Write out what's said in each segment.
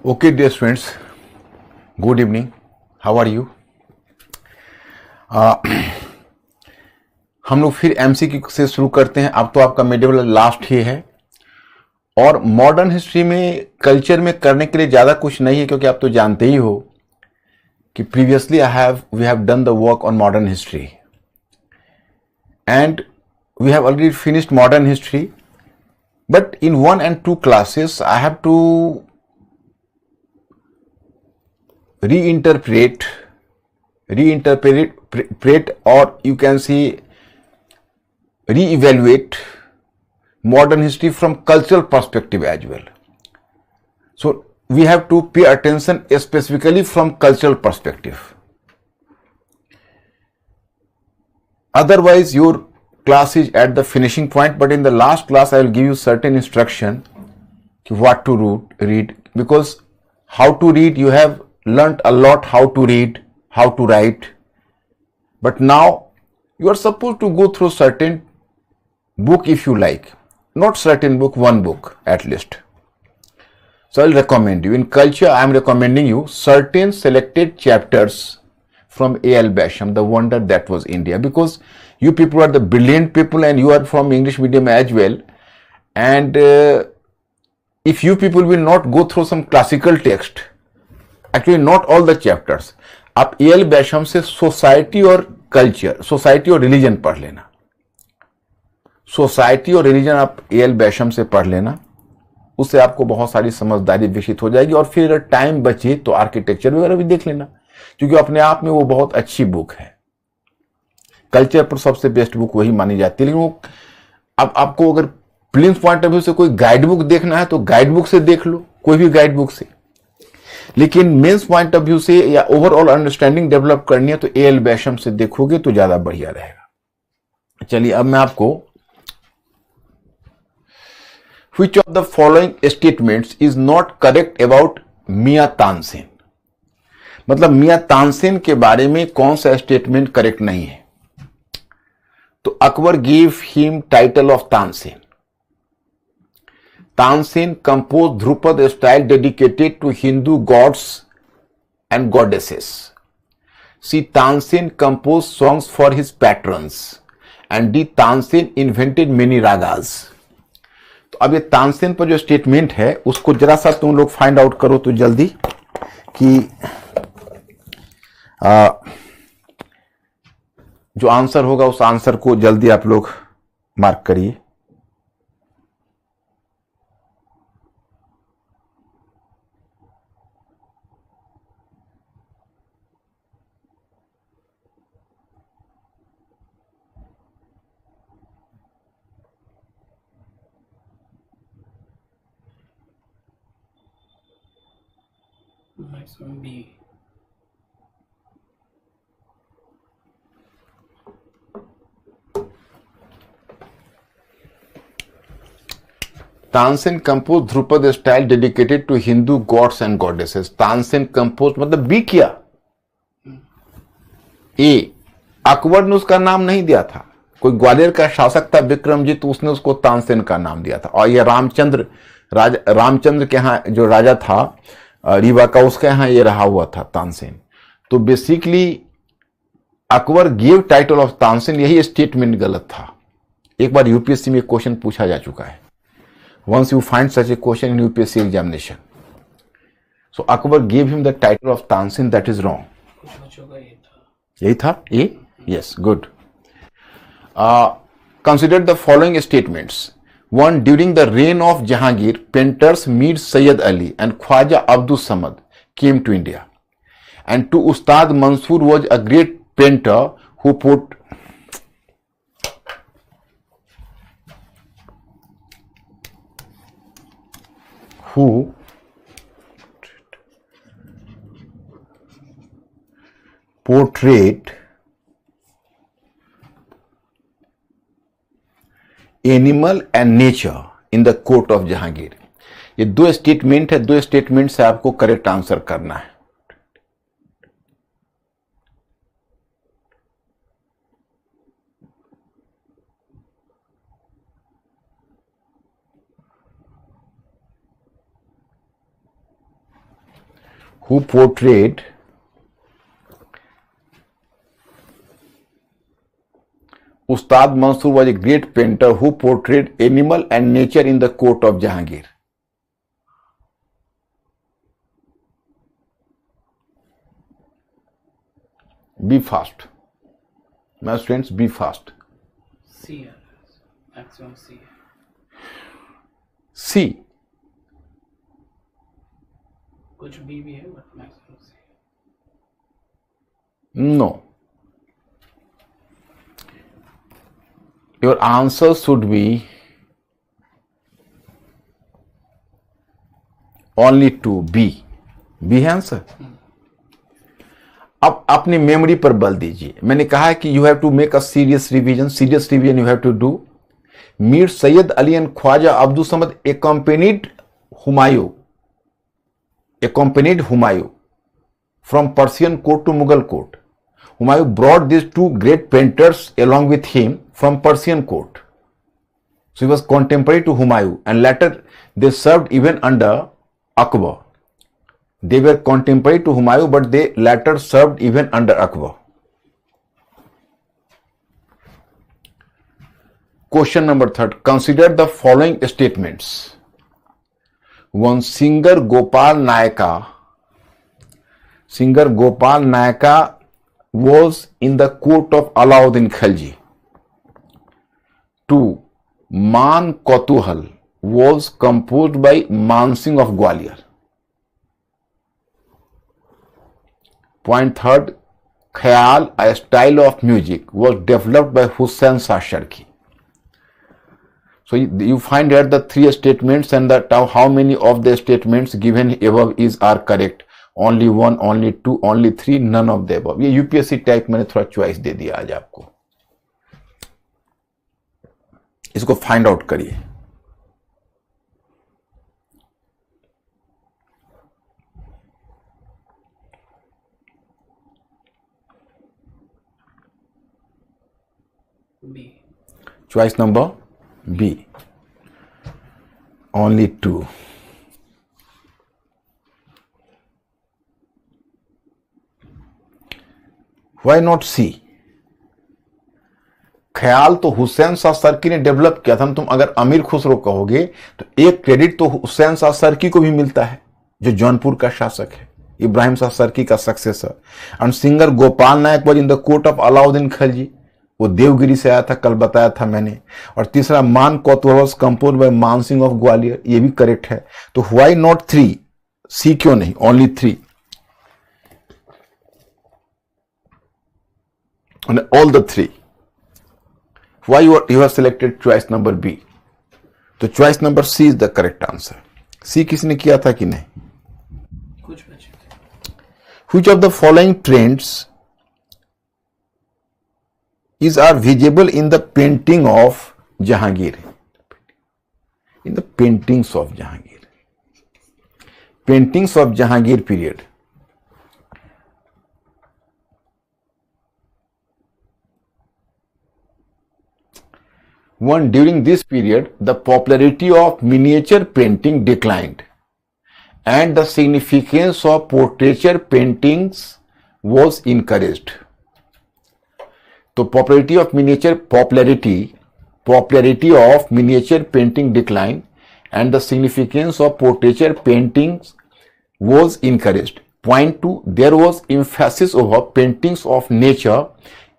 Okay, dear students, good evening. How are you? हम लोग फिर एमसीक्यू से शुरू करते हैं. अब तो आपका मेडिवल लास्ट ही है और मॉडर्न हिस्ट्री में कल्चर में करने के लिए ज़्यादा कुछ नहीं है, क्योंकि आप तो जानते ही हो कि previously we have done the work on modern history and we have already finished modern history, but in 1 and 2 classes I have to reinterpret, or you can say re-evaluate modern history from cultural perspective as well. So we have to pay attention specifically from cultural perspective. Otherwise your class is at the finishing point, but in the last class I will give you certain instruction to what to read, because how to read you have learnt a lot, how to read, how to write, but now you are supposed to go through certain book if you like, not certain book, one book at least. So I'll recommend you. In culture I am recommending you certain selected chapters from A.L. Basham, The Wonder That Was India, because you people are the brilliant people and you are from English medium as well, and if you people will not go through some classical text, actually not all the chapters, आप A.L. बैशम से society और culture, society और religion पढ़ लेना. Society और religion आप A.L. बैशम से पढ़ लेना, उससे आपको बहुत सारी समझदारी विकसित हो जाएगी. और फिर टाइम बचे तो आर्किटेक्चर वगैरह भी देख लेना, क्योंकि अपने आप में वो बहुत अच्छी बुक है. कल्चर पर सबसे बेस्ट बुक वही मानी जाती है. लेकिन वो अब आपको अगर प्रिलिम्स पॉइंट ऑफ व्यू से कोई गाइड बुक देखना है तो गाइड बुक से देख लो, कोई भी गाइड बुक से. लेकिन मेंस पॉइंट ऑफ व्यू से या ओवरऑल अंडरस्टैंडिंग डेवलप करनी है तो A.L. बैशम से देखोगे तो ज्यादा बढ़िया रहेगा. चलिए अब मैं आपको Which of the following statements is not correct about मियां तानसेन, मतलब मियां तानसेन के बारे में कौन सा स्टेटमेंट करेक्ट नहीं है. तो Akbar give him title of Tansen. Tansen compose dhrupad style dedicated to Hindu gods and goddesses. See Tansen compose songs for his patrons. And the Tansen invented many ragas. तो अब ये तानसेन पर जो स्टेटमेंट है उसको जरा सा तुम लोग फाइंड आउट करो तो जल्दी, कि जो आंसर होगा उस आंसर को जल्दी आप लोग मार्क करिए. Nice one, B. Tansen compose dhrupad style dedicated to Hindu gods and goddesses. Tansen compose मतलब बी किया. ए, अकबर ने उसका नाम नहीं दिया था. कोई ग्वालियर का शासक था विक्रमजीत, तो उसने उसको तानसेन का नाम दिया था. और ये रामचंद्र के यहाँ जो राजा था रीवा का, उसके यहाँ ये रहा हुआ था तानसेन. तो basically Akbar give title of Tansen, यही स्टेटमेंट गलत था. एक बार यूपीएससी में क्वेश्चन पूछा जा चुका है. Once you find such a question in UPSC examination. So Akbar gave him the title of Tansin, that is wrong. यही था A? Yes, good. Consider the following statements. 1. During the reign of Jahangir, painters Mir Sayyid Ali and Khwaja Abdus Samad came to India. And 2. Ustad Mansoor was a great painter who portrayed animal and nature in the court of Jahangir. ये दो statement है, दो statement से आपको correct answer करना है. who portrayed Ustad Mansur was a great painter who portrayed animal and nature in the court of Jahangir. Be fast. My students, be fast. C. Maximum C. C. कुछ B भी है but maximum C. No. Your answer should be only 2. B. B है answer. अब अपनी memory पर बल दीजिए. मैंने कहा है कि you have to make a serious revision you have to do. Mir Syed Ali and Khwaja Abdul Samad accompanied Humayun from Persian court to Mughal court. Humayun brought these two great painters along with him from Persian court. So he was contemporary to Humayun, and later they served even under Akbar. They were contemporary to Humayun, but they later served even under Akbar. Question number 3. Consider the following statements. One, singer Gopal Nayaka was in the court of Alauddin Khalji. 2. Man Kautuhal was composed by Man Singh of Gwalior. Point 3. Khayal, a style of music, was developed by Hussain Shah Sharki. So you find here the 3 statements and how many of the statements given above are correct. Only 1, only 2, only 3, none of the above. ये UPSC type मैंने थोड़ा choice दे दिया आज आपको. इसको find out करिए. B. Choice number B. Only 2. Why not C? ख्याल तो हुसैन शाह सरकी ने डेवलप किया था. तुम अगर अमीर खुसरो कहोगे तो एक क्रेडिट तो हुसैन शाह सरकी को भी मिलता है जो जौनपुर का शासक है, इब्राहिम शाह सरकी का successor. And singer Gopal Nayak was in the court of Alauddin Khilji, वो देवगिरी से आया था, कल बताया था मैंने. और तीसरा मान कौतूहल वाज कंपोज्ड बाय मान सिंह ऑफ ग्वालियर, ये भी करेक्ट है. तो व्हाई नॉट 3? सी क्यों नहीं, only 3? And all the 3. Why you have selected choice number B? तो choice number C is the correct answer. C किसने किया था कि नहीं? कुछ बचे थे. Which of the following trends are visible in the painting of Jahangir? In the paintings of Jahangir. Paintings of Jahangir period. One, during this period, the popularity of miniature painting declined and the significance of portraiture paintings was encouraged. So popularity of miniature painting declined and the significance of portraiture paintings was encouraged. Point 2, there was emphasis over paintings of nature,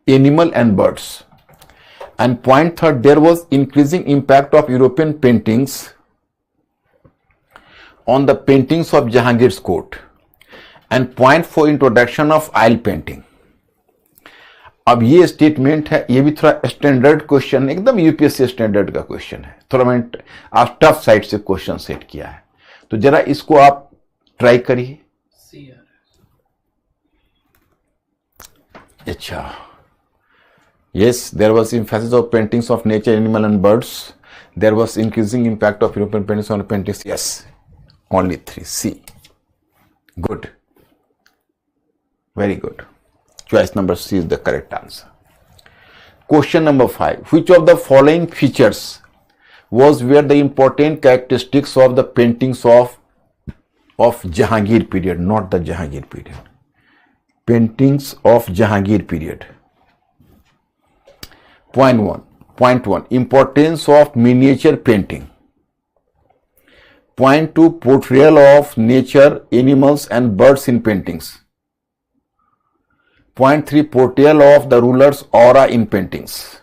animal and birds. And point 3, there was increasing impact of European paintings on the paintings of Jahangir's court. And point 4, introduction of oil painting. अब ये statement है, ये भी थोड़ा standard question, एकदम UPSC standard का question है. थोड़ा मैंने आप टफ साइड से क्वेश्चन सेट किया है, तो जरा इसको आप ट्राई करिए. C. अच्छा. Yes, there was emphasis of paintings of nature, animal and birds. There was increasing impact of European paintings on paintings. Yes, only 3. C. Good. Very good. Choice number C is the correct answer. Question number 5. Which of the following features were the important characteristics of the paintings of of Jahangir period, not the Jahangir period. Paintings of Jahangir period. Point one, importance of miniature painting. Point two, portrayal of nature, animals and birds in paintings. Point three, portrayal of the ruler's aura in paintings.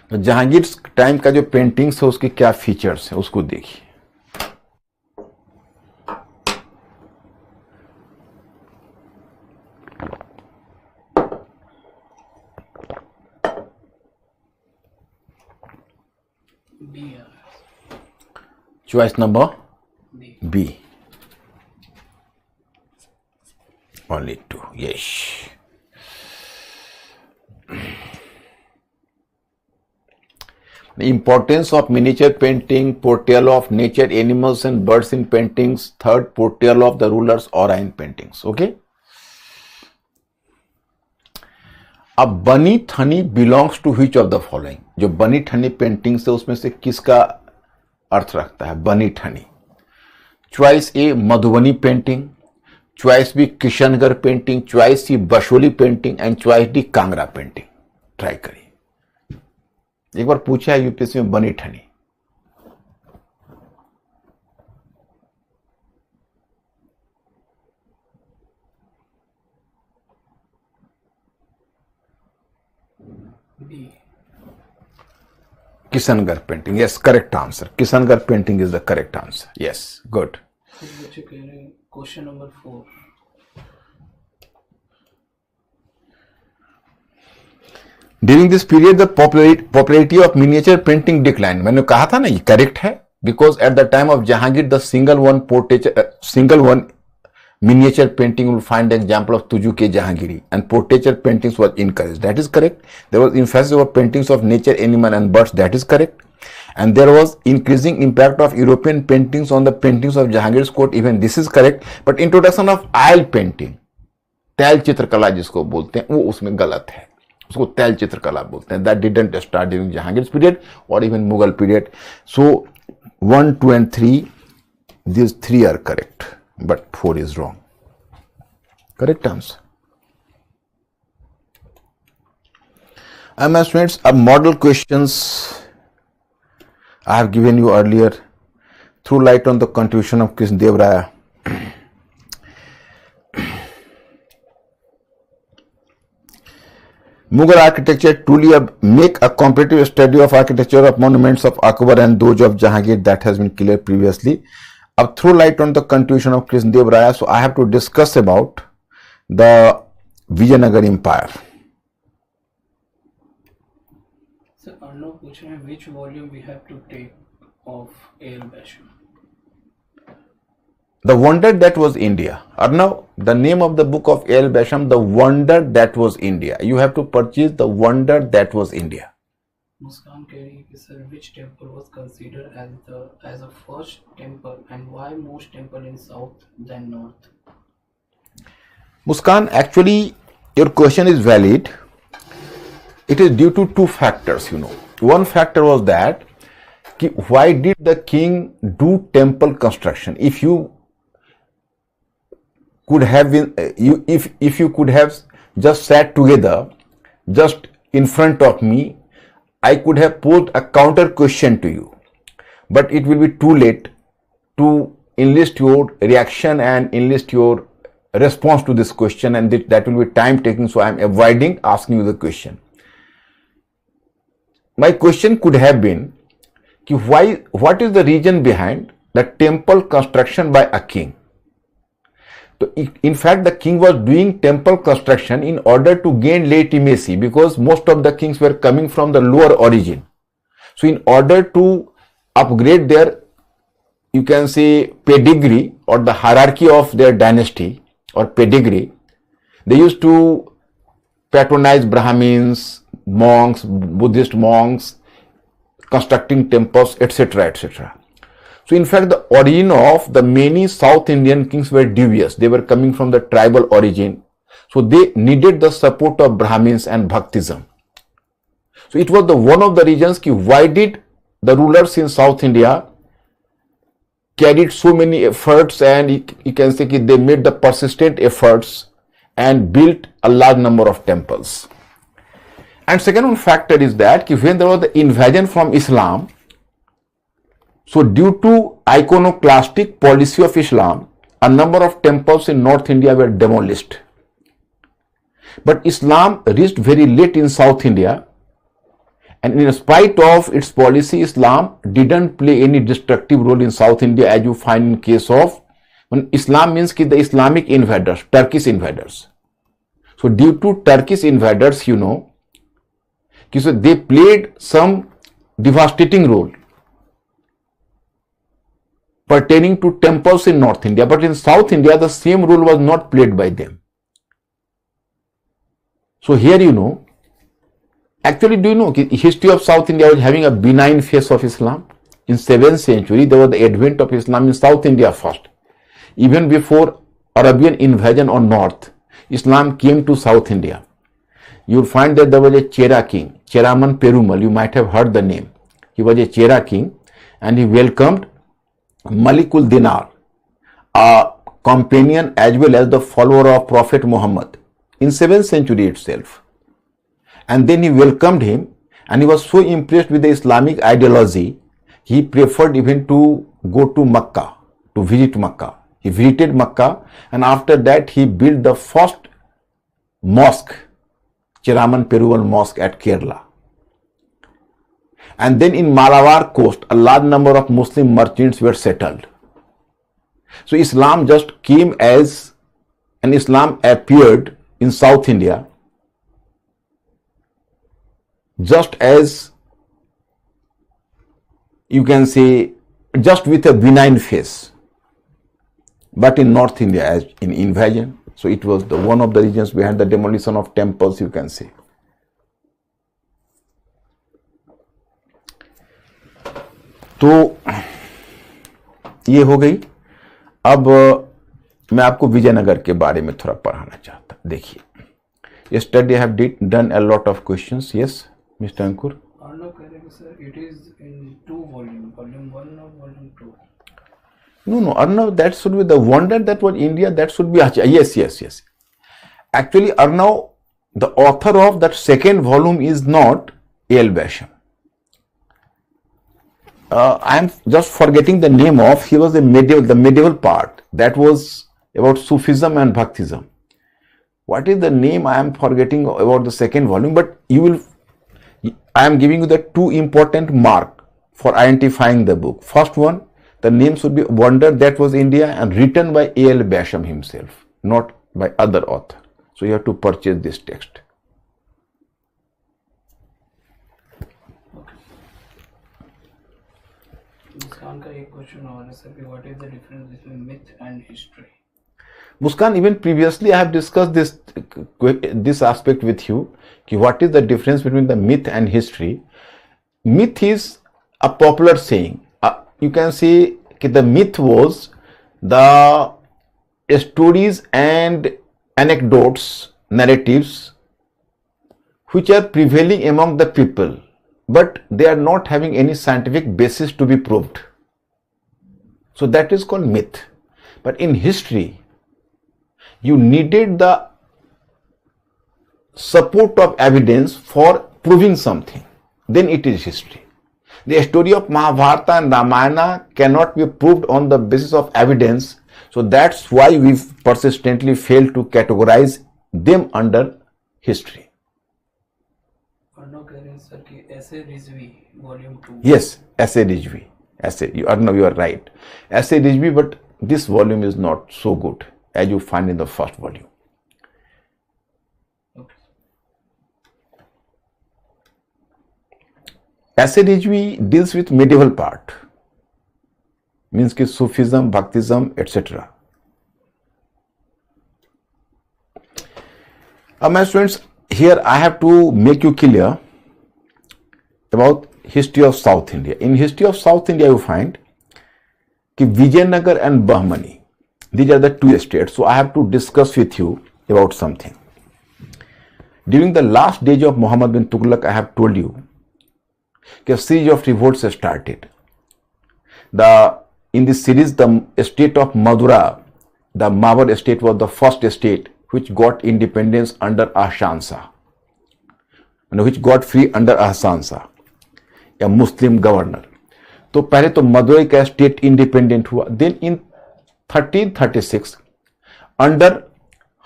तो Jahangir time का जो paintings है उसके क्या features है उसको देखिए. B. Choice number B. B. Only two. Yes. The importance of miniature painting, portrayal of nature, animals and birds in paintings. Third, portrayal of the ruler's aura in paintings. Okay. अब Bani Thani belongs to which of the following. जो बनी ठनी paintings है उसमें से किसका अर्थ रखता है Bani Thani. Choice A Madhubani painting, choice B Kishangarh painting, choice C Basohli painting and choice D Kangra painting. Try करिए. एक बार पूछा है यूपीएससी में Bani Thani. B. Kishangarh painting. Yes, correct answer. Kishangarh painting is the correct answer. Yes, good. कुछ बच्चे कह रहे हैं question number 4. During this period, the popularity of miniature painting declined. मैंने कहा था ना ये करेक्ट है, because at the time of Jahangir, the single one miniature painting will find the example of Tujuke Jahangiri, and portraiture paintings was encouraged. That is correct. There was emphasis over paintings of nature, animal, and birds. That is correct. And there was increasing impact of European paintings on the paintings of Jahangir's court. Even this is correct. But introduction of oil painting, तैल चित्रकला जिसको बोलते हैं, वो उसमें गलत है. उसको तैल चित्रकला बोलते हैं. That didn't start during Jahangir period और even Mughal period. So 1, 2 and 3, these 3 are correct, but 4 is wrong. Correct answer. My students, our model questions I have given you earlier. Throw light on the contribution of Krishna Dev Raya. Mughal architecture truly make a comparative study of architecture of monuments of Akbar and those of Jahangir. That has been clear previously. Now throw light on the contribution of Krishna Dev Raya. So I have to discuss about the Vijayanagar Empire. So Arnav पूछ रहे हैं which volume we have to take of A.L. Basham. The Wonder That Was India. Arnav, the name of the book of A.L. Basham, The Wonder That Was India. You have to purchase The Wonder That Was India. मुस्कान कह रही है कि sir which temple was considered as a first temple and why most temple in south than north? Muskan, actually your question is valid. It is due to 2 factors, you know. One factor was that why did the king do temple construction? If you could have been, if you could have just sat together just in front of me, I could have posed a counter question to you, but it will be too late to enlist your reaction and enlist your response to this question, and that will be time taking, so I am avoiding asking you the question. My question could have been what is the reason behind the temple construction by a king? So in fact, the king was doing temple construction in order to gain legitimacy, because most of the kings were coming from the lower origin. So in order to upgrade their, you can say, pedigree or the hierarchy of their dynasty or pedigree, they used to patronize Brahmins, monks, Buddhist monks, constructing temples, etc., etc. So in fact, the origin of the many South Indian kings were dubious. They were coming from the tribal origin. So they needed the support of Brahmins and Bhaktism. So it was one of the reasons why did the rulers in South India carried so many efforts, and you can say they made the persistent efforts and built a large number of temples. And second one factor is that when there was the invasion from Islam, so due to iconoclastic policy of Islam, a number of temples in North India were demolished. But Islam reached very late in South India, and in spite of its policy, Islam didn't play any destructive role in South India, as you find in case of, when Islam means the Islamic invaders, Turkish invaders. So due to Turkish invaders, so they played some devastating role pertaining to temples in North India, but in South India, the same role was not played by them. So here actually, do you know the history of South India was having a benign face of Islam? In 7th century, there was the advent of Islam in South India first. Even before Arabian invasion on North, Islam came to South India. You will find that there was a Chera king, Cheraman Perumal, you might have heard the name. He was a Chera king, and he welcomed Malikul Dinar, a companion as well as the follower of Prophet Muhammad, in 7th century itself. And then he welcomed him, and he was so impressed with the Islamic ideology, he preferred even to go to Makkah, to visit Makkah. He visited Makkah, and after that he built the first mosque, Cheraman Perumal Mosque at Kerala. And then in Malabar coast, a large number of Muslim merchants were settled. So Islam just came as, and Islam appeared in South India just as, you can say, just with a benign face. But in North India, as in invasion, so it was one of the regions behind the demolition of temples, you can say. तो ये हो गई. अब मैं आपको विजयनगर के बारे में थोड़ा पढ़ाना चाहता. देखिए, yesterday I have done a lot of questions. Yes, Mr. Ankur. Arnav, sir, it is in 2 volumes, volume 1 or volume 2? No, Arnav, that should be the wonder that was India, that should be, yes. Actually, Arnav, the author of that second volume is not A.L. Basham. I am just forgetting the name of, he was the medieval part, that was about Sufism and Bhaktism. What is the name? I am forgetting about the second volume, but I am giving you the 2 important mark for identifying the book. First one, the name should be Wonder That Was India, and written by A.L. Basham himself, not by other author. So you have to purchase this text. Muskan ka ek question और है sir, what is the difference between myth and history? Muskan, even previously I have discussed this aspect with you. What is the difference between the myth and history? Myth is a popular saying. You can say the myth was the stories and anecdotes, narratives which are prevailing among the people, but they are not having any scientific basis to be proved. So that is called myth. But in history, you needed the support of evidence for proving something. Then it is history. The story of Mahabharata and Ramayana cannot be proved on the basis of evidence. So that's why we persistently fail to categorize them under history. Arnav कह रहे हैं sir कि ऐसे Rizvi volume 2. Yes, Essay Rijvi. You are right. Essay Rijvi, but this volume is not so good as you find in the first volume. Okay. Essay Rijvi deals with medieval part, means कि Sufism, Bhaktism, etc. My students, here I have to make you clear about history of South India. In history of South India, you find कि Vijayanagar and Bahmani, these are the 2 states. So I have to discuss with you about something. During the last days of Muhammad bin Tughlaq, I have told you that a series of revolts started. The in this series, the state of Madura, the Mawar state was the first state which got independence under Ahsan Shah, and which got free under Ahsan Shah, a Muslim governor. तो पहले तो मदुरई का state independent हुआ. Then in 1336 under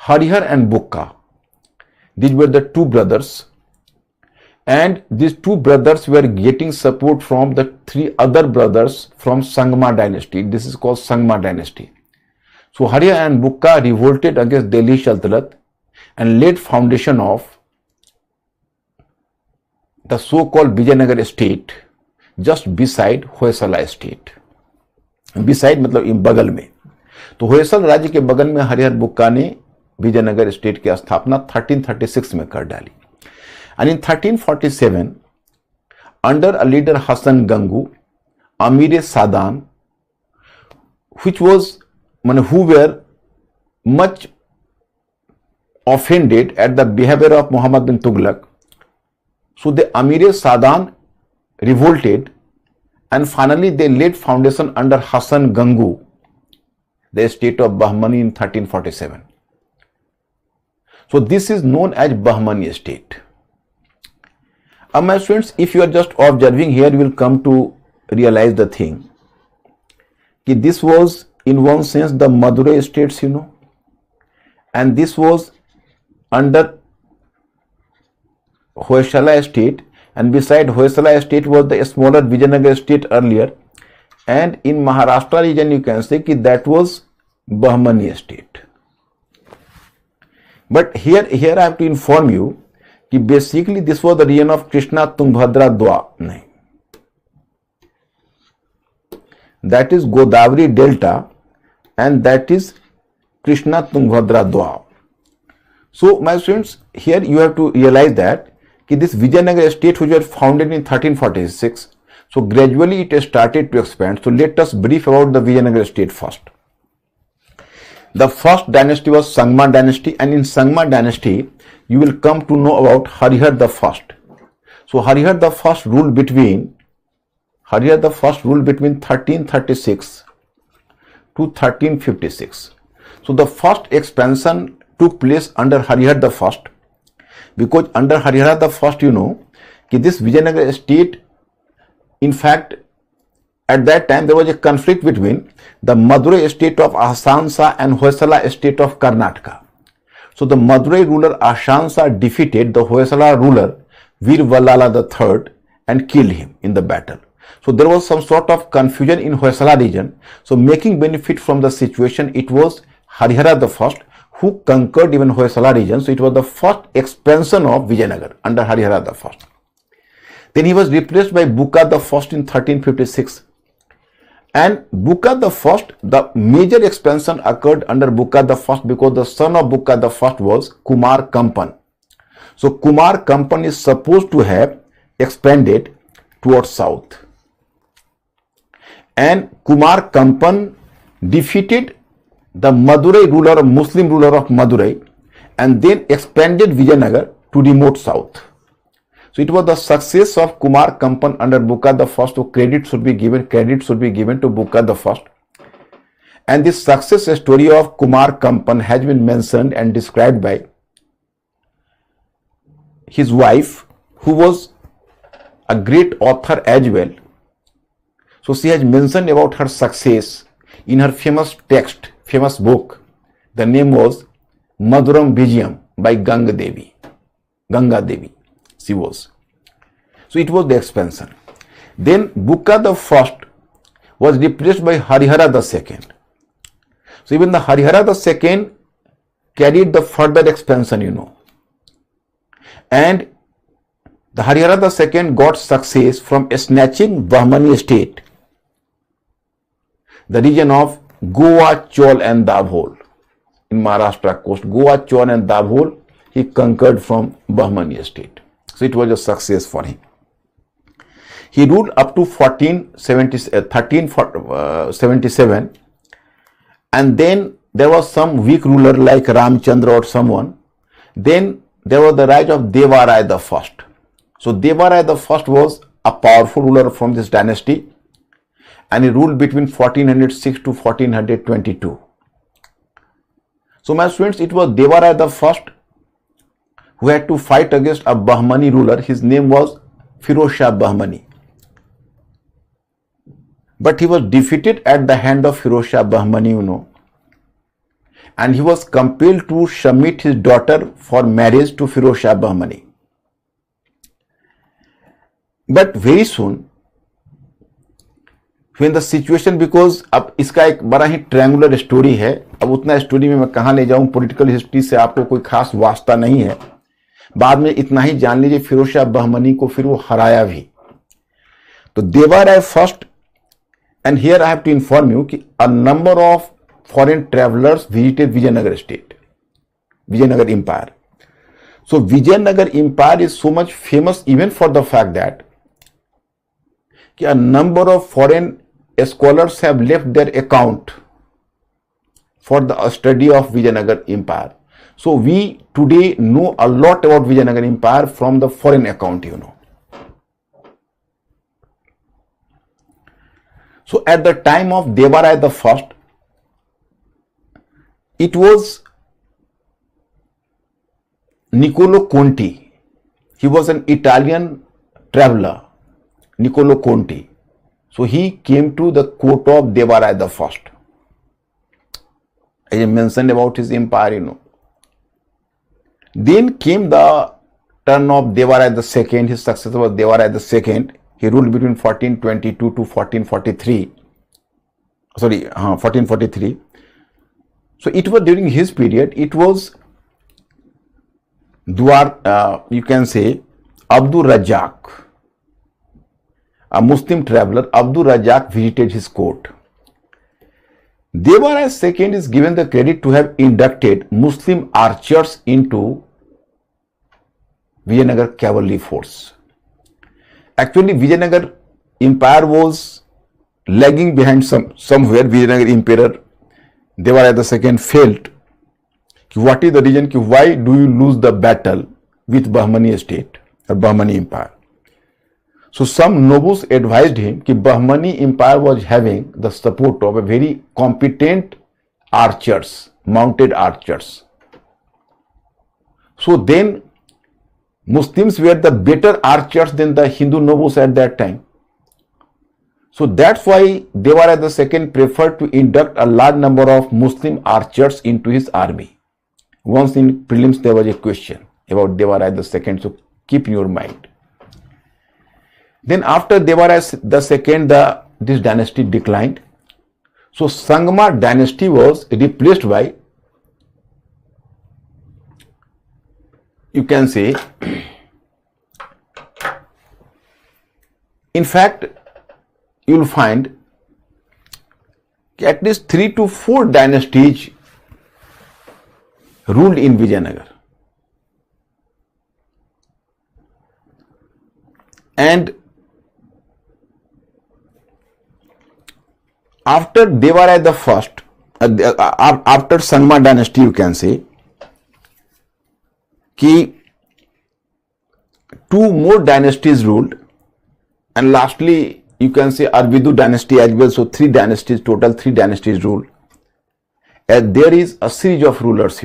Harihara and Bukka, these were the two brothers, and these two brothers were getting support from the three other brothers from Sangma dynasty. This is called Sangma dynasty. So Hariha and Bukka revolted against Delhi Sultanate and laid foundation of the so-called Vijayanagar state just beside Hoysala state. Beside मतलब इन बगल में. तो होयसल राज्य के बगल में हरिहर बुक्का ने Vijayanagar state की स्थापना 1336 में कर डाली. And in 1347, under a leader Hassan Gangu, Amir Sadan, who were much offended at the behavior of Muhammad bin Tughlaq, so the Amir Sadan revolted, and finally they laid foundation under Hassan Gangu, the state of Bahmani, in 1347. So this is known as Bahmani state. My students, if you are just observing here, you will come to realize the thing. This was in one sense the Madurai states, and this was under Hoysala state, and beside Hoysala state was the smaller Vijayanagar state earlier, and in Maharashtra region you can say that was Bahmani state. But here I have to inform you that basically this was the region of Krishna Tungabhadra Dwa. That is Godavari Delta, and that is Krishna Tungabhadra Dwa. So my students, here you have to realize that this Vijayanagar state which was founded in 1346, so gradually it started to expand. So let us brief about the Vijayanagar state first. The first dynasty was Sangma dynasty, and in Sangma dynasty you will come to know about Harihar the first. So Harihar the first ruled between 1336 to 1356. So the first expansion took place under Harihar the first, because under Harihar the first, this Vijayanagar state, in fact, at that time there was a conflict between the Madurai state of Ahsan Shah and Hoysala state of Karnataka. So the Madurai ruler Ahsan Shah defeated the Hoysala ruler Veer Vallala III and killed him in the battle. So there was some sort of confusion in Hoysala region. So making benefit from the situation, it was Harihara the first who conquered even Hoysala region. So it was the first expansion of Vijayanagar under Harihara the first. Then he was replaced by Bukka the first in 1356. And Bukka the first, the major expansion occurred under Bukka the first because the son of Bukka the first was Kumar Kampan. So Kumar Kampan is supposed to have expanded towards south. And Kumar Kampan defeated the Madurai ruler, Muslim ruler of Madurai, and then expanded Vijayanagar to remote south. So it was the success of Kumar Kampan under Bukka the first, so credit should be given to Bukka the first. And this success story of Kumar Kampan has been mentioned and described by his wife, who was a great author as well. So she has mentioned about her success in her famous book. The name was Maduram Vijayam by Ganga Devi. She was. So it was the expansion. Then Bukka the first was replaced by Harihara the second. So even the Harihara the second carried the further expansion, And the Harihara the second got success from snatching Bahmani state, the region of Goa, Chol and Dabhol in Maharashtra coast. Goa, Chol and Dabhol he conquered from Bahmani state. So it was a success for him. He ruled up to 1377, and then there was some weak ruler like Ramchandra or someone. Then there was the rise of Deva Rai the first. So Deva Rai the first was a powerful ruler from this dynasty, and he ruled between 1406 to 1422. So my students, it was Devaraya the first who had to fight against a Bahmani ruler. His name was Firoz Shah Bahmani. But he was defeated at the hand of Firoz Shah Bahmani, and he was compelled to submit his daughter for marriage to Firoz Shah Bahmani. But very soon, when the situation, because अब इसका एक बड़ा ही triangular story है, अब उतना story में मैं कहाँ ले जाऊं, पॉलिटिकल हिस्ट्री से आपको कोई खास वास्ता नहीं है, बाद में इतना ही जान लीजिए फिरोज शाह बहमनी को फिर वो हराया भी. तो Devaraya first, and here I have to inform you कि a number of foreign travellers visited Vijayanagar state, Vijayanagar empire. So Vijayanagar Empire is so much famous even for the fact that a number of foreign scholars have left their account for the study of Vijayanagar Empire. So we today know a lot about Vijayanagar Empire from the foreign account, So at the time of Devaraya the first, it was Niccolo Conti. He was an Italian traveler, Niccolo Conti. So he came to the court of Devaraya the first. I mentioned about his empire, Then came the turn of Devaraya the second. His successor was Devaraya the second. He ruled between 1422 to 1443. 1443. So it was during his period, it was you can say Abdul Razak, a Muslim traveler. Abdul Razak visited his court. Devaraya II is given the credit to have inducted Muslim archers into Vijayanagar cavalry force. Actually, Vijayanagar Empire was lagging behind somewhere. Vijayanagar Emperor Devaraya II felt what is the reason, why do you lose the battle with Bahmani state or Bahmani Empire? So some nobles advised him that Bahmani Empire was having the support of a very competent archers, mounted archers. So then Muslims were the better archers than the Hindu nobles at that time. So that's why Devaraya II preferred to induct a large number of Muslim archers into his army. Once in prelims there was a question about Devaraya II, so keep in your mind. Then after Devaraya II, this dynasty declined. So Sangma dynasty was replaced by, you can say, in fact, you will find at least 3 to 4 dynasties ruled in Vijayanagar. And after Devaraya the first, after Sangma dynasty, you can say, कि 2 more dynasties ruled, and lastly you can say Arvidu dynasty as well. So 3 dynasties, total 3 dynasties ruled. And there is a series of rulers,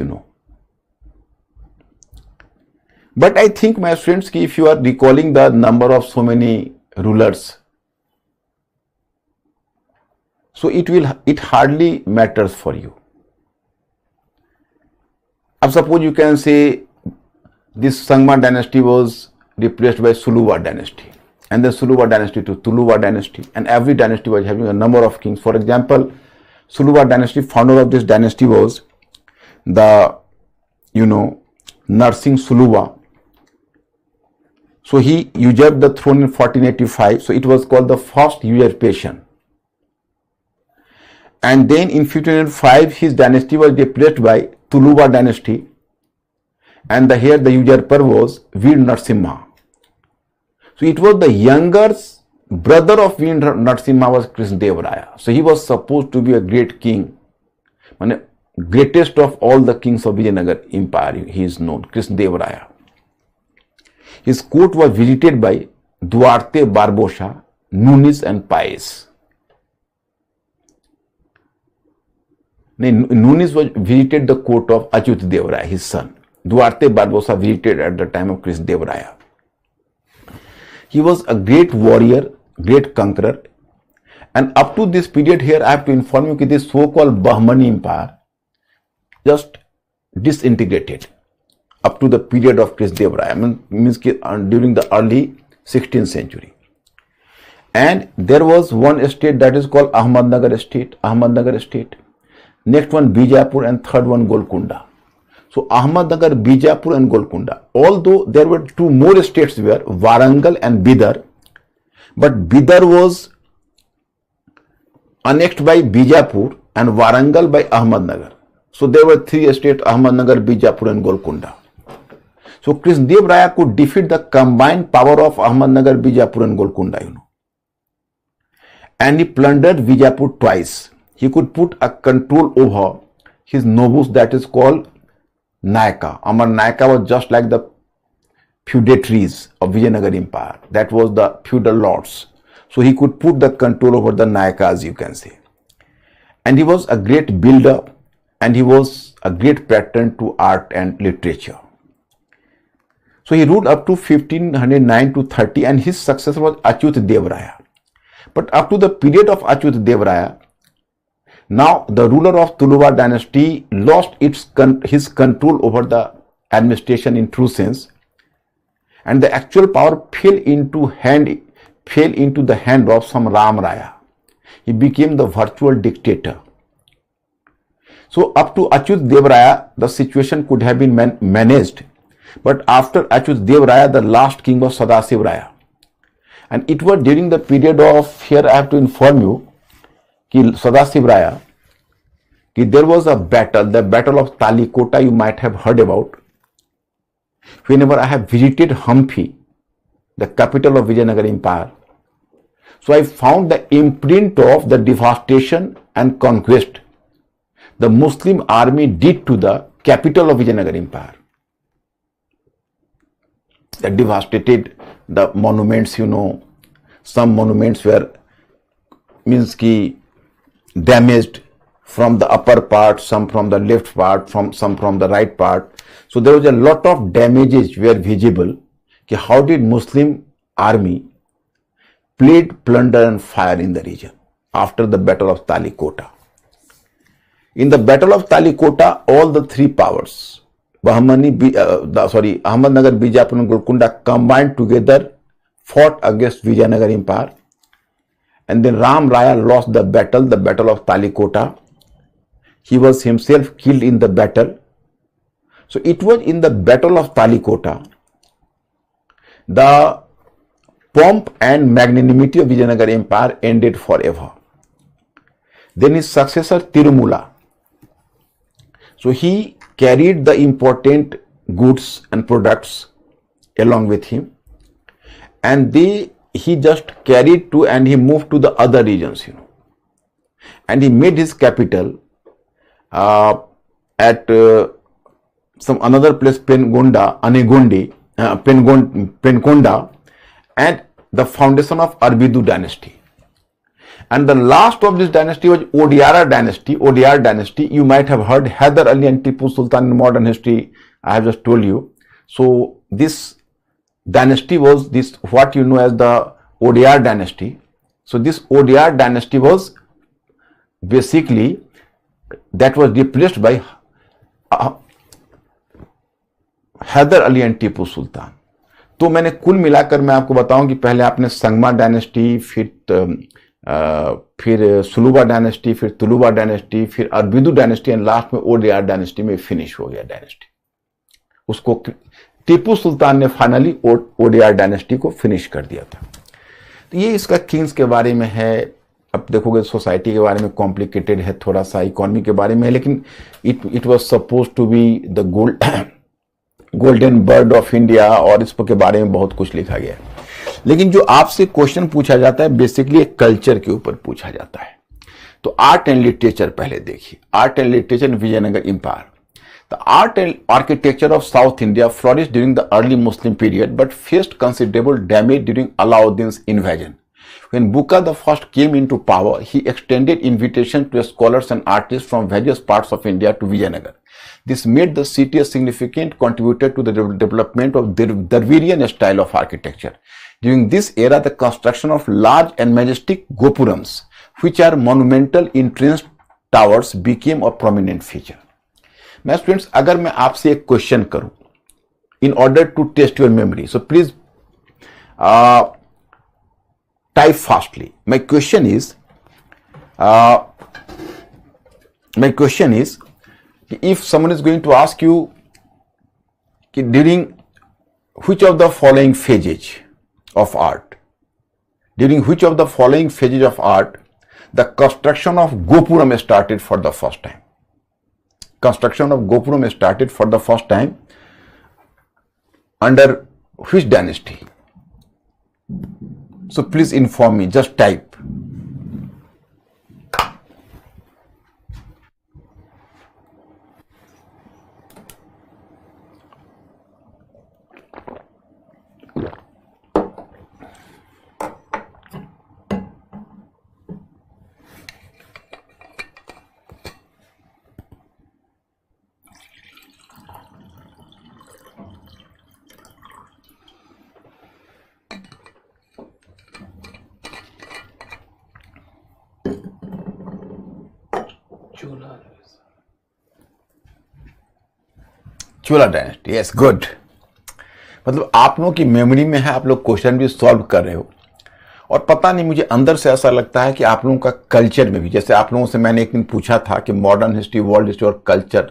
But I think, my friends, if you are recalling the number of so many rulers, so it hardly matters for you. Now suppose you can say this Sangma dynasty was replaced by Suluva dynasty, and then Suluva dynasty to Tuluva dynasty, and every dynasty was having a number of kings. For example, Suluva dynasty, founder of this dynasty was the, Narsingh Suluva. So he usurped the throne in 1485. So it was called the first usurpation. And then in 1505, his dynasty was replaced by Tuluva dynasty. And here the usurper was Veer Narasimha. So it was the younger brother of Veer Narasimha was Krishnadeva. So he was supposed to be a great king. Greatest of all the kings of Vijayanagar Empire, he is known, Krishnadeva. His court was visited by Duarte, Barbosa, Nunes and Paez. Nunis was visited the court of Achyut Deva Raya, his son. Duarte Barbosa visited at the time of Krishna Deva Raya. He was a great warrior, great conqueror, and up to this period here I have to inform you that this so-called Bahmani Empire just disintegrated up to the period of Krishna Deva Raya, means during the early 16th century. And there was one state that is called Ahmadnagar state. Next one Bijapur, and third one Golconda. So Ahmadnagar, Bijapur and Golconda. Although there were two more states were Warangal and Bidar, but Bidar was annexed by Bijapur and Warangal by Ahmadnagar. So there were three states, Ahmadnagar, Bijapur and Golconda. So Krishna Deva Raya could defeat the combined power of Ahmadnagar, Bijapur and Golconda, And he plundered Bijapur twice. He could put a control over his nobles, that is called Nayaka. Amar Nayaka was just like the feudatories of Vijayanagar Empire. That was the feudal lords. So he could put the control over the Nayakas, you can say. And he was a great builder, and he was a great patron to art and literature. So he ruled up to 1509 to 30, and his successor was Achyut Deva Raya. But up to the period of Achyut Deva Raya, now the ruler of Tuluva dynasty lost his control over the administration in true sense, and the actual power fell into the hand of some Ram Raya. He became the virtual dictator. So up to Achyut Deva Raya, the situation could have been managed. But after Achyut Deva Raya, the last king was Sadasiv Raya. And it was during the period of, here I have to inform you, Sadasiv Raya, there was a battle, the battle of Talikota, you might have heard about. Whenever I have visited Hampi, the capital of Vijayanagar Empire, so I found the imprint of the devastation and conquest the Muslim army did to the capital of Vijayanagar Empire. That devastated the monuments, some monuments were damaged from the upper part, some from the left part, some from the right part. So there was a lot of damages were visible. How did Muslim army played plunder and fire in the region after the battle of Talikota? In the battle of Talikota, all the three powers, Ahmadnagar, Bijapur and Golconda combined together fought against Vijayanagar Empire, and then Ram Raya lost the battle of Talikota. He was himself killed in the battle. So it was in the battle of Talikota, the pomp and magnanimity of Vijayanagar Empire ended forever. Then his successor Tirumula, so he carried the important goods and products along with him, and he just carried to, and he moved to the other regions, and he made his capital at some another place, Pengonda, and the foundation of Arbidu dynasty. And the last of this dynasty was Odyar dynasty. You might have heard Hyder Ali and Tipu Sultan in modern history. I have just told you. So this dynasty was this what you know as the Odyar dynasty. So this Odyar dynasty was basically that was replaced by Hyder Ali and Tipu Sultan. तो मैंने कुल मिलाकर मैं आपको बताऊं कि पहले आपने संगमा डायनेस्टी, फिर सुलुबा डायनेस्टी, फिर तुलुबा डायनेस्टी, फिर अरबिदु डायनेस्टी, एंड लास्ट में ओडियार डायनेस्टी में फिनिश हो गया डायनेस्टी. उसको टीपू सुल्तान ने फाइनली ओडियार डायनेस्टी को फिनिश कर दिया था. तो ये इसका किंग्स के बारे में है. अब देखोगे सोसाइटी के बारे में कॉम्प्लिकेटेड है, थोड़ा सा इकोनॉमी के बारे में है, लेकिन it was suppose to be the golden bird of India, और इस के बारे में बहुत कुछ लिखा गया है. लेकिन जो आपसे क्वेश्चन पूछा जाता है बेसिकली एक कल्चर के ऊपर पूछा जाता है. तो आर्ट एंड लिटरेचर पहले देखिए. Art and literature in Vijayanagar empire. The art and architecture of South India flourished during the early Muslim period but faced considerable damage during Alauddin's invasion. When Bukka the First came into power, he extended invitations to scholars and artists from various parts of India to Vijayanagar. This made the city a significant contributor to the development of Dravidian style of architecture. During this era, the construction of large and majestic gopurams, which are monumental entrenched towers, became a prominent feature. My students, अगर मैं आपसे एक question करूं, in order to test your memory, so please type fastly. My question is, if someone is going to ask you during which of the following phases of art, the construction of Gopuram started for the first time. Under which dynasty? So please inform me, just type. Chola dynasty, yes good. मतलब आप लोगों की memory में है, आप लोग question भी solve कर रहे हो, और पता नहीं मुझे अंदर से ऐसा लगता है कि आप लोगों का कल्चर में भी, जैसे आप लोगों से मैंने एक दिन पूछा था कि मॉडर्न हिस्ट्री, वर्ल्ड हिस्ट्री और कल्चर,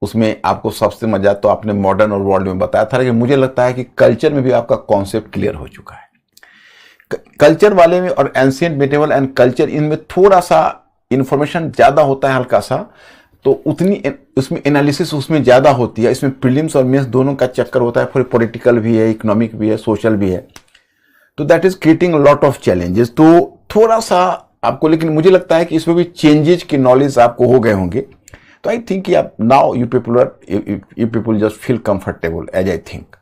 उसमें आपको सबसे मजा तो आपने मॉडर्न और वर्ल्ड में बताया था, लेकिन मुझे लगता है कि कल्चर में भी आपका कॉन्सेप्ट क्लियर हो चुका है। कल्चर वाले में और एंशिएंट, मिडिवल एंड कल्चर, इनमें थोड़ा सा इंफॉर्मेशन ज्यादा होता है, हल्का सा, तो उतनी उसमें एनालिसिस उसमें ज्यादा होती है। इसमें प्रीलिम्स और मेंस दोनों का चक्कर होता है, फिर पॉलिटिकल भी है, इकोनॉमिक भी है, सोशल भी है, तो that is creating lot of challenges. तो थोड़ा सा आपको, लेकिन मुझे लगता है कि इसमें भी चेंजेस की नॉलेज आपको हो गए होंगे। तो आई थिंक कि आप now you people just feel comfortable as I think.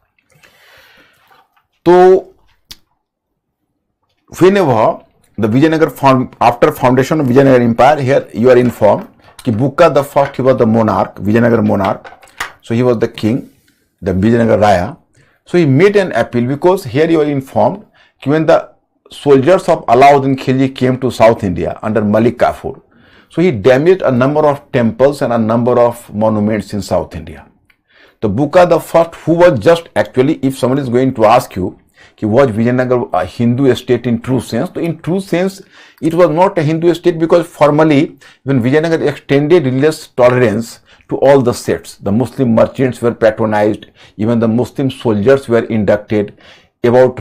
तो whenever the Vijayanagar after foundation of Vijayanagar Empire, here you are informed कि Bukka the First, he was the monarch, Vijayanagar monarch, so he was the king, the Vijayanagar Raya. So he made an appeal, because here you are informed कि when the soldiers of Alauddin Khilji came to South India under Malik Kafur, so he damaged a number of temples and a number of monuments in South India. So Bukka the First, who was just actually, if someone is going to ask you कि was Vijayanagar a Hindu state in true sense? So in true sense, it was not a Hindu state, because formally, when Vijayanagar extended religious tolerance to all the sects, the Muslim merchants were patronized, even the Muslim soldiers were inducted. About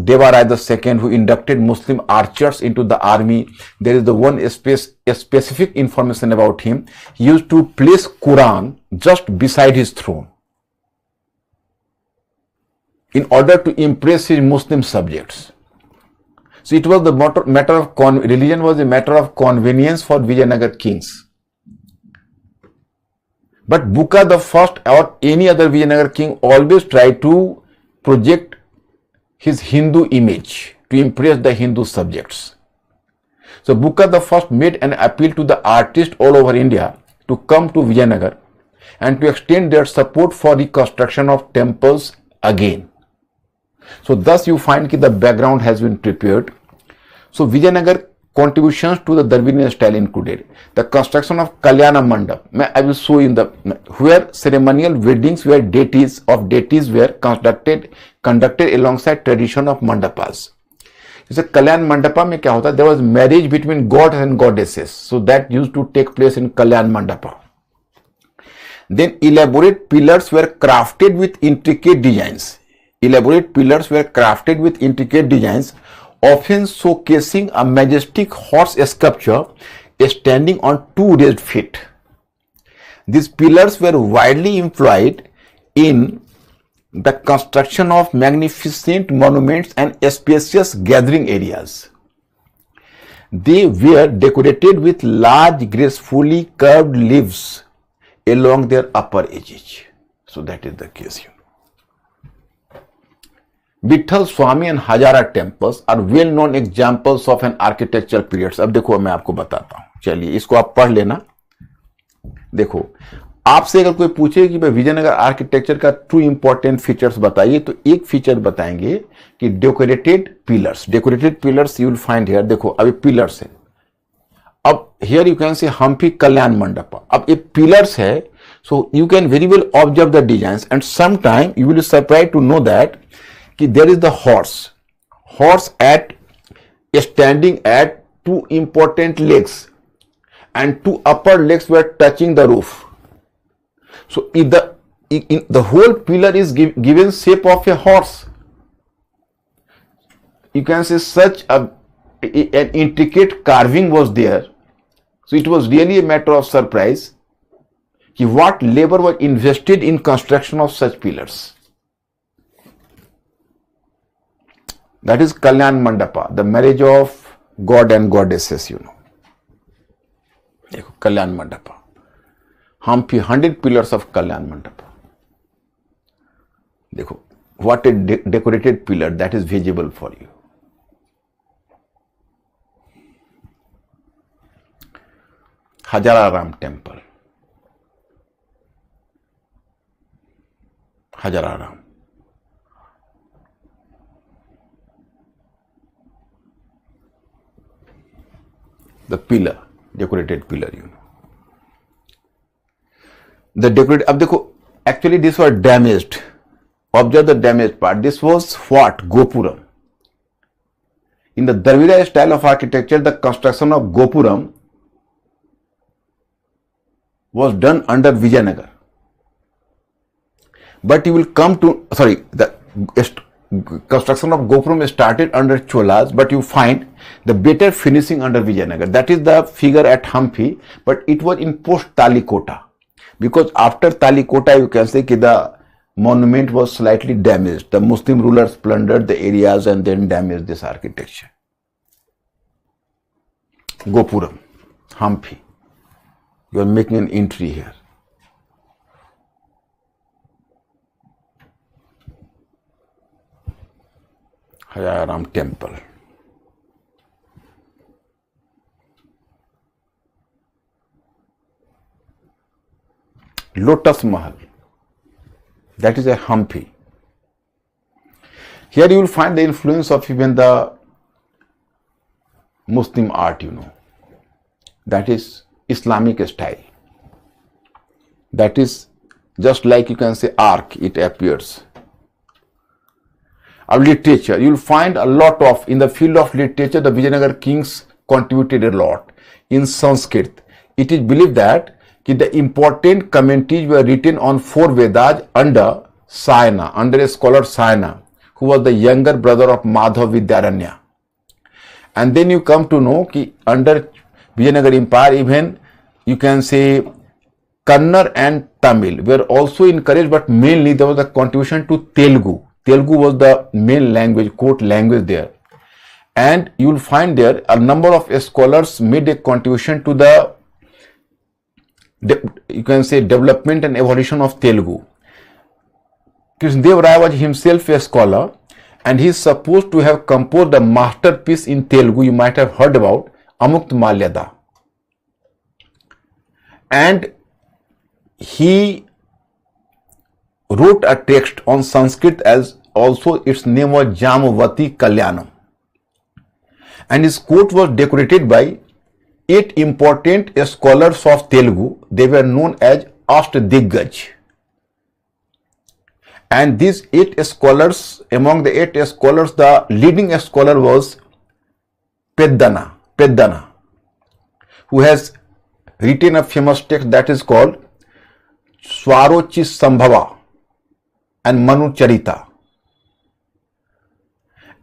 Deva Rai II, who inducted Muslim archers into the army, there is the one specific information about him. He used to place Quran just beside his throne, in order to impress his Muslim subjects. So it was the matter of religion was a matter of convenience for Vijayanagar kings. But Bukka the First or any other Vijayanagar king always tried to project his Hindu image to impress the Hindu subjects. So Bukka the First made an appeal to the artists all over India to come to Vijayanagar and to extend their support for the construction of temples again. So thus you find that the background has been prepared. So Vijayanagar contributions to the Dravidian style included the construction of Kalyana Mandap. I will show in the where ceremonial weddings where deities were conducted alongside tradition of mandapas. जैसे कल्याण मंडपा में क्या होता है, there was marriage between gods and goddesses, so that used to take place in Kalyan Mandapa. Then elaborate pillars were crafted with intricate designs. Often showcasing a majestic horse sculpture standing on two raised feet. These pillars were widely employed in the construction of magnificent monuments and spacious gathering areas. They were decorated with large, gracefully curved leaves along their upper edges. So that is the case here. Vitthal Swami and Hazara temples are well known examples of an architectural periods. अब देखो मैं आपको बताता हूं, चलिए इसको आप पढ़ लेना. देखो आपसे अगर कोई पूछे कि भाई विजयनगर आर्किटेक्चर का ट्रू इंपॉर्टेंट फीचर्स बताइए, तो एक फीचर बताएंगे कि decorated pillars. Decorated pillars you will find here. देखो अभी पिलर्स है. अब here you can say Hampi कल्याण मंडपा. अब ये पिलर्स है, so you can very well observe the designs and some time you will surprise to know that कि there is the horse at standing at two important legs and two upper legs were touching the roof. So the whole pillar is given shape of a horse. You can say such an intricate carving was there. So it was really a matter of surprise what labor was invested in construction of such pillars. That is Kalyan Mandapa, the marriage of God and goddesses, you know. देखो Kalyan Mandapa, Hampi 100 pillars of Kalyan Mandapa. देखो what a decorated pillar that is visible for you. Hazararama temple, Hazararama. The pillar, decorated pillar, you know. The decorated, अब देखो actually this was damaged. Observe the damaged part. This was what? Gopuram. In the Dravida style of architecture, the construction of Gopuram was done under Vijayanagar. But you will come to, the construction of Gopuram started under Cholas, but you find the better finishing under Vijayanagar. That is the figure at Hampi, but it was in post Talikota. Because after Talikota, you can say that the monument was slightly damaged. The Muslim rulers plundered the areas and then damaged this architecture. Gopuram, Hampi. You are making an entry here. Hajaram temple. Lotus Mahal. That is a Hampi. Here you will find the influence of even the Muslim art, you know. That is Islamic style. That is just like you can say arc, it appears. Of literature, you will find a lot of, in the field of literature, the Vijayanagar kings contributed a lot. In Sanskrit, it is believed that the important commentaries were written on 4 Vedas under Sayana, under a scholar Sayana, who was the younger brother of Madhav Vidyaranya. And then you come to know that under Vijayanagar Empire, even you can say Kannada and Tamil were also encouraged, but mainly there was a contribution to Telugu. Telugu was the main language, court language there. And you will find there a number of scholars made a contribution to the, you can say, development and evolution of Telugu. Krishnadeva Rai was himself a scholar and he is supposed to have composed a masterpiece in Telugu. You might have heard about Amukta Malyada. And he wrote a text on Sanskrit as also its name was Jamavati Kalyanam. And his court was decorated by 8 important scholars of Telugu. They were known as Ashtadiggaj. And these 8 scholars, among the 8 scholars, the leading scholar was Peddana, who has written a famous text that is called Swarochi Sambhava and Manu Charita.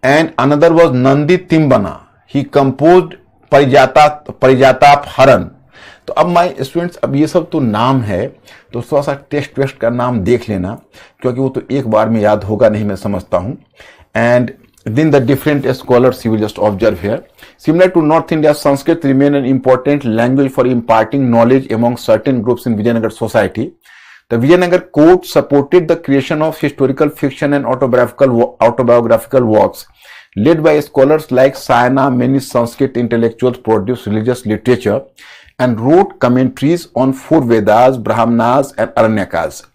And another was Nandi Timbana. He composed Parijatap Haran. तो अब my students, अब ये सब तो नाम है, तो थोड़ा सा टेस्ट का नाम देख लेना, क्योंकि वो तो एक बार में याद होगा नहीं, मैं समझता हूँ. And then the different scholars you will just observe here. Similar to North India, Sanskrit remained an important language for imparting knowledge among certain groups in Vijayanagar society. The Vijayanagar court supported the creation of historical fiction and autobiographical works. Led by scholars like Sayana, many Sanskrit intellectuals produced religious literature and wrote commentaries on four Vedas, Brahmanas, and Aranyakas.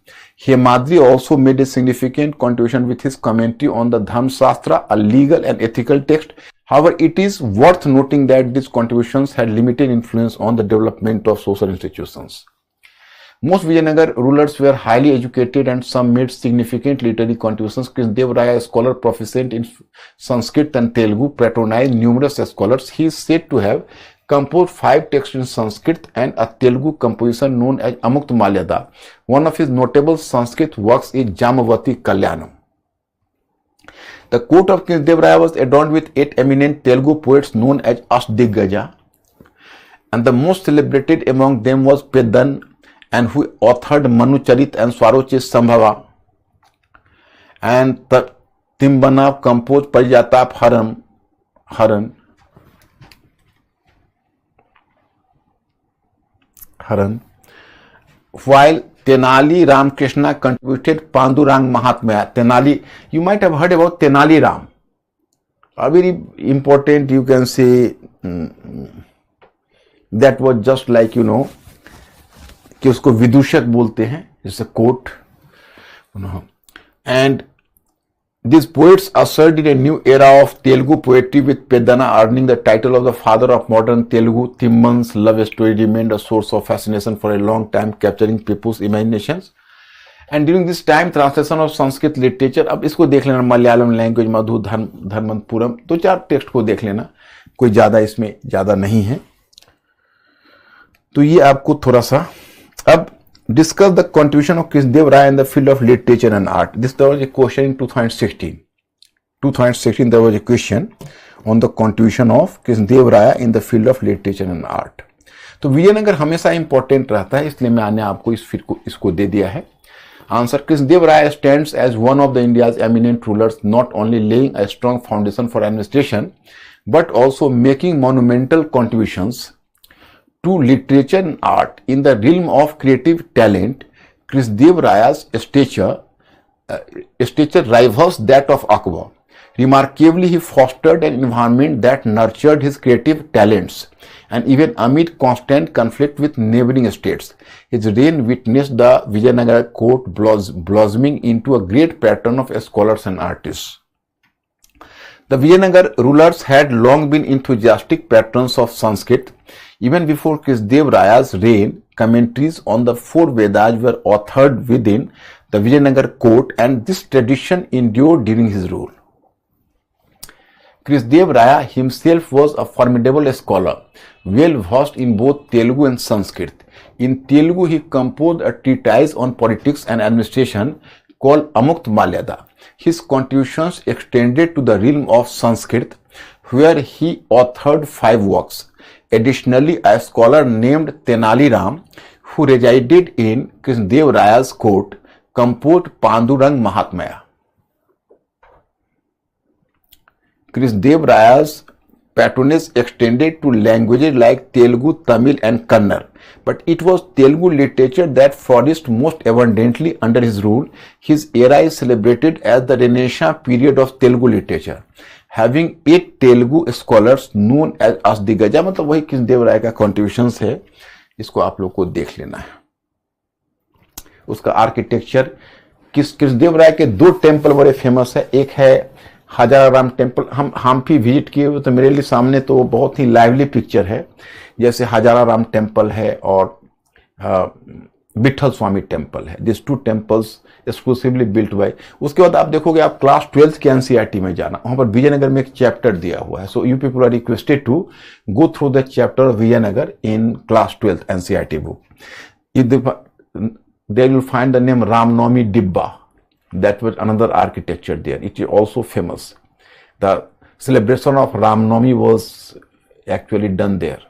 Hemadri also made a significant contribution with his commentary on the Dharmashastra, a legal and ethical text. However, it is worth noting that these contributions had limited influence on the development of social institutions. Most Vijayanagar rulers were highly educated and some made significant literary contributions. Krishnadeva Raya, a scholar proficient in Sanskrit and Telugu, patronized numerous scholars. He is said to have composed 5 texts in Sanskrit and a Telugu composition known as Amukta Malyada. One of his notable Sanskrit works is Jamavati Kalyanam. The court of Krishnadeva Raya was adorned with 8 eminent Telugu poets known as Ashdiggaja, and the most celebrated among them was Pedan, and who authored Manu Charit and Swarochit Sambhava, and Timbana composed Parijatap Haran, while Tenali Ramakrishna contributed Pandurang Mahatmya. Tenali, you might have heard about Tenali Ram, a very important, you can say, that was just like, कि उसको विदूषक बोलते हैं, जैसे coat, and these poets ushered in a new era of Telugu poetry, with Pedana earning the title of the father of modern Telugu. Timman's love story remained a source of fascination for a long time, capturing people's imaginations. And during this time, translation of Sanskrit literature, अब इसको देख लेना, Malayalam language, मधु Dharmapuram, 2-4 text को देख लेना, कोई ज्यादा इसमें ज्यादा नहीं है. तो ये आपको थोड़ा सा. अब discuss the contribution of Krishnadeva Raya in the field of literature and art. There was a question in 2016. 2016 there was a question on the contribution of Krishnadeva Raya in the field of literature and art. तो विजयनगर हमेशा important रहता है, इसलिए मैंने आपको इसको दे दिया है. Answer: Krishnadeva Raya stands as one of the India's eminent rulers, not only laying a strong foundation for administration, but also making monumental contributions to literature and art. In the realm of creative talent, Krishnadeva Raya's stature rivals that of Akbar. Remarkably, he fostered an environment that nurtured his creative talents, and even amid constant conflict with neighboring states, his reign witnessed the Vijayanagar court blossoming into a great pattern of scholars and artists. The Vijayanagar rulers had long been enthusiastic patrons of Sanskrit. Even before Krishnadeva Raya's reign, commentaries on the 4 Vedas were authored within the Vijayanagar court, and this tradition endured during his rule. Krishnadeva Raya himself was a formidable scholar, well versed in both Telugu and Sanskrit. In Telugu, he composed a treatise on politics and administration called Amukta Malyada. His contributions extended to the realm of Sanskrit, where he authored 5 works. Additionally, a scholar named Tenali Ram, who resided in Krishnadeva Raya's court, composed Pandurang Mahatmya. Krishnadeva Raya's patronage extended to languages like Telugu, Tamil and Kannada, but it was Telugu literature that flourished most abundantly under his rule. His era is celebrated as the Renaissance period of Telugu literature, having 8 Telugu scholars known as Ashdiggaja. मतलब वही कृष्णदेव राय का contributions है, इसको आप लोग को देख लेना है. उसका आर्किटेक्चर, कृष्णदेव राय के 2 टेम्पल बड़े फेमस है. एक है हजाराराम टेम्पल, हम भी विजिट किए हुए, तो मेरे लिए सामने तो बहुत ही लाइवली पिक्चर है. जैसे हजाराराम टेम्पल है और विठल स्वामी टेम्पल है. This 2 temples exclusively built by. उसके बाद आप देखोगे, आप क्लास 12th के एनसीईआरटी में जाना, वहां पर विजयनगर में एक चैप्टर दिया हुआ है. So you people are requested to go through the chapter of Vijayanagar in class 12th NCERT book. There you will find the name Ramnavami Dibba. That was another architecture there. It is also famous. The celebration of Ramnavami was actually done there.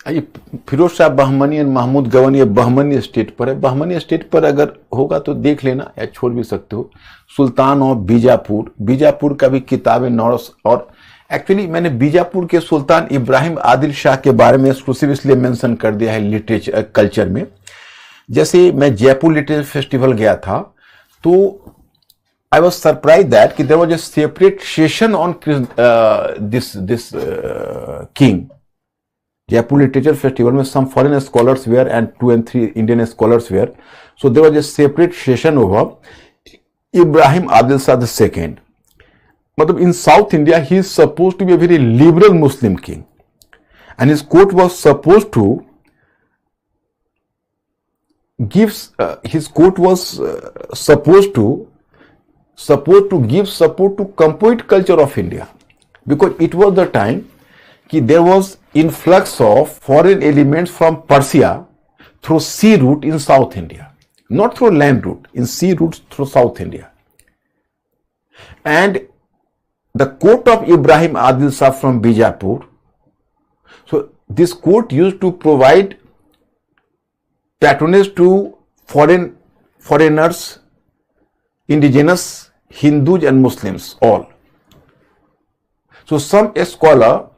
ये फिरोज शाह बहमनी और Mahmood गवनी Bahmani state पर है. Bahmani state पर अगर होगा तो देख लेना या छोड़ भी सकते हो. सुल्तान ऑफ बीजापुर, बीजापुर का भी किताब है नॉर्थ, और एक्चुअली मैंने बीजापुर के सुल्तान इब्राहिम आदिल शाह के बारे में एक्सक्लूसिव इसलिए मेंशन कर दिया है लिटरेचर कल्चर में। जैसे मैं जयपुर लिटरेचर फेस्टिवल गया था तो आई वॉज सरप्राइज दैट कि there was a separate session on this king. Jaipur literature festival में some foreign scholars were and 2 and 3 Indian scholars were, so there was a separate session over Ibrahim Adil Shah the second. मतलब in South India, he is supposed to be a very liberal Muslim king, and his court was supposed to supposed to give support to complete culture of India, because it was the time कि there was influx of foreign elements from Persia through sea route in South India, not through land route, in sea routes through South India, and the court of Ibrahim Adil Shah from Bijapur. So this court used to provide patronage to foreigners, indigenous, Hindus and Muslims, all. So some scholar,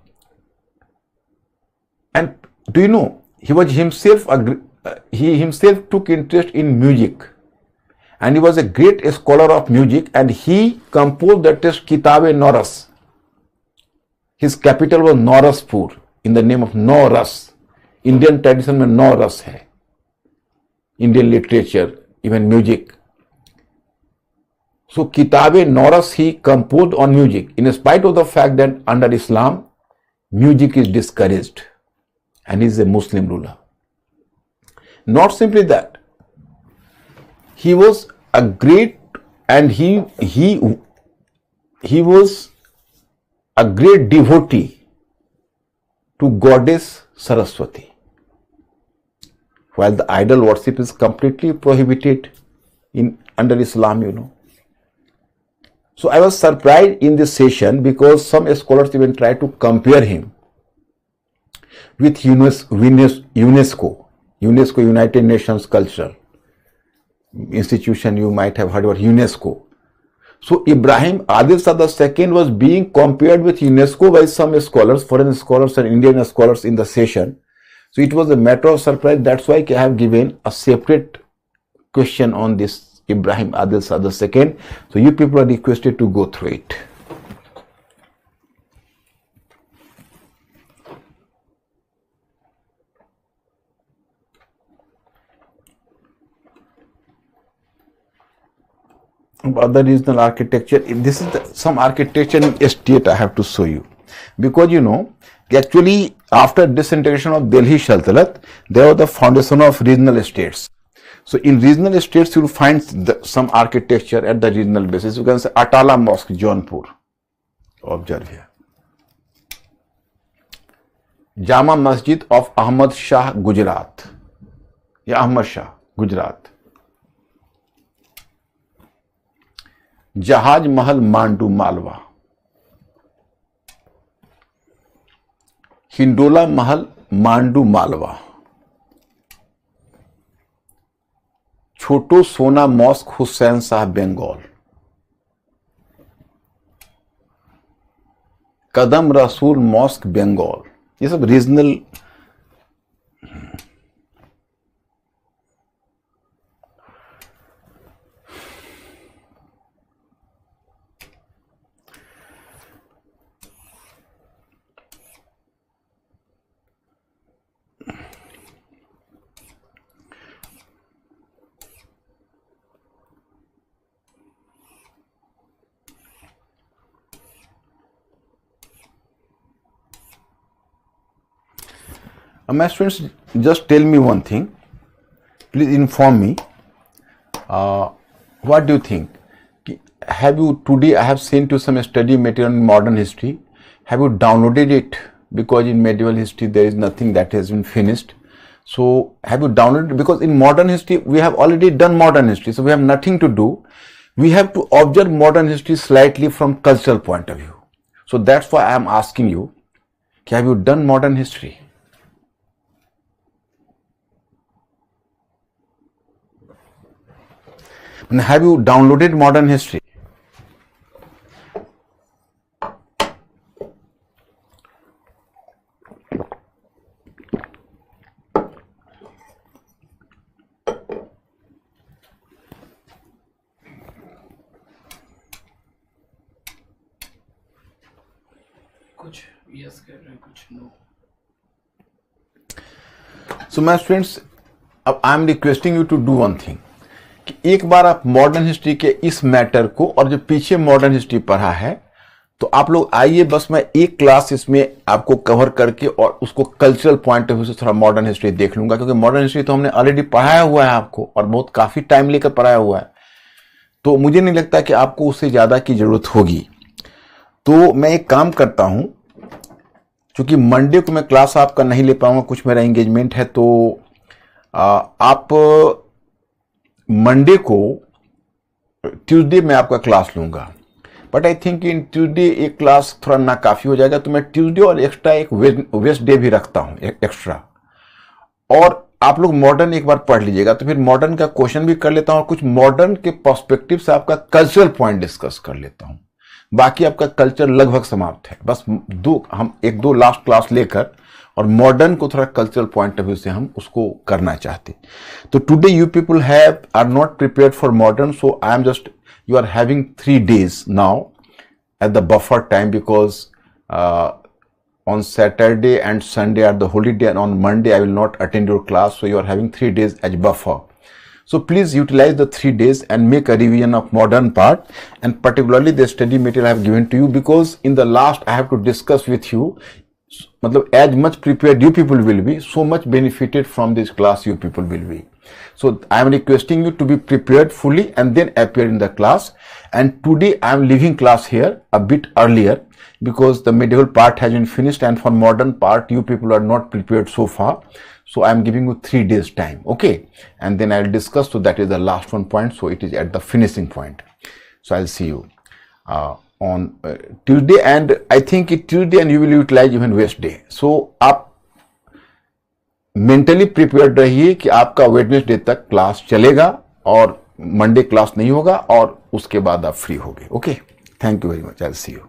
and do you know, he himself took interest in music, and he was a great scholar of music, and he composed the text Kitab-e-Noras. His capital was Noraspur, in the name of Noras. Indian tradition में Noras है, Indian literature, even music. So Kitab-e-Noras he composed on music, in spite of the fact that under Islam music is discouraged, and he is a Muslim ruler. Not simply that, he was a great, and he was a great devotee to goddess Saraswati, while the idol worship is completely prohibited under Islam, you know. So I was surprised in this session because some scholars even tried to compare him with UNESCO, United Nations Cultural institution. You might have heard about UNESCO. So Ibrahim Adil Shah II was being compared with UNESCO by some scholars, foreign scholars and Indian scholars in the session. So it was a matter of surprise. That's why I have given a separate question on this Ibrahim Adil Shah II. So you people are requested to go through it. Other regional architecture, this is some architecture in state I have to show you, because you know actually after disintegration of Delhi Sultanate there was the foundation of regional states. So in regional states you will find some architecture at the regional basis. You can say Atala Mosque, Jaunpur, observe here. Jama Masjid of Ahmad Shah, Gujarat, Ahmad Shah, Gujarat. जहाज महल मांडू, मालवा. हिंडोला महल मांडू, मालवा. छोटो सोना mask, Hussain Shah, Bengal. कदम रसूल mask, Bengal. ये सब regional my students, just tell me one thing. Please inform me. What do you think? Have you today? I have sent you some study material in modern history. Have you downloaded it? Because in medieval history there is nothing that has been finished. So have you downloaded it? Because in modern history we have already done modern history, so we have nothing to do. We have to observe modern history slightly from cultural point of view. So that's why I am asking you, have you done modern history? And have you downloaded modern history? कुछ yes कर रहे हैं, कुछ no. So my students, अब I am requesting you to do one thing कि एक बार आप modern history के इस मैटर को और जो पीछे मॉडर्न हिस्ट्री पढ़ा है तो आप लोग आइए, बस मैं एक क्लास इसमें आपको कवर करके और उसको कल्चरल पॉइंट ऑफ व्यू से थोड़ा मॉडर्न हिस्ट्री देख लूंगा, क्योंकि मॉडर्न हिस्ट्री तो हमने ऑलरेडी पढ़ाया हुआ है आपको और बहुत काफी टाइम लेकर पढ़ाया हुआ है, तो मुझे नहीं लगता कि आपको उससे ज्यादा की जरूरत होगी। तो मैं एक काम करता हूं, क्योंकि मंडे को मैं क्लास आपका नहीं ले पाऊंगा, कुछ मेरा एंगेजमेंट है, तो आप मंडे को, ट्यूसडे में आपका क्लास लूंगा, but I think in Tuesday एक क्लास थोड़ा ना काफी हो जाएगा, तो मैं ट्यूसडे और एक्स्ट्रा एक वेडनेसडे भी रखता हूं एक्स्ट्रा, और आप लोग मॉडर्न एक बार पढ़ लीजिएगा, तो फिर मॉडर्न का क्वेश्चन भी कर लेता हूं और कुछ मॉडर्न के पर्सपेक्टिव से आपका कल्चरल पॉइंट डिस्कस कर लेता हूं। बाकी आपका कल्चर लगभग समाप्त है, बस हम एक दो लास्ट क्लास लेकर और मॉडर्न को थोड़ा कल्चरल पॉइंट ऑफ व्यू से हम उसको करना चाहते। तो today you people are not prepared for modern, so I am just, you are having 3 days now at the buffer time, because on Saturday and Sunday are the holiday, and on Monday I will not attend your class, so you are having 3 days as buffer. So please utilize the 3 days and make a revision of modern part, and particularly the study material I have given to you, because in the last I have to discuss with you, मतलब as much prepared you people will be, so much benefited from this class you people will be. So I am requesting you to be prepared fully and then appear in the class. And today I am leaving class here a bit earlier because the medieval part has been finished, and for modern part you people are not prepared so far. So I am giving you 3 days time, okay? And then I will discuss. So that is the last one point. So it is at the finishing point. So I'll see you on Tuesday, and I think it Tuesday and you will utilize even Wednesday. So आप mentally prepared रहिए कि आपका Wednesday तक class चलेगा और Monday class नहीं होगा, और उसके बाद आप फ्री होगे। Okay, thank you very much, I will see you.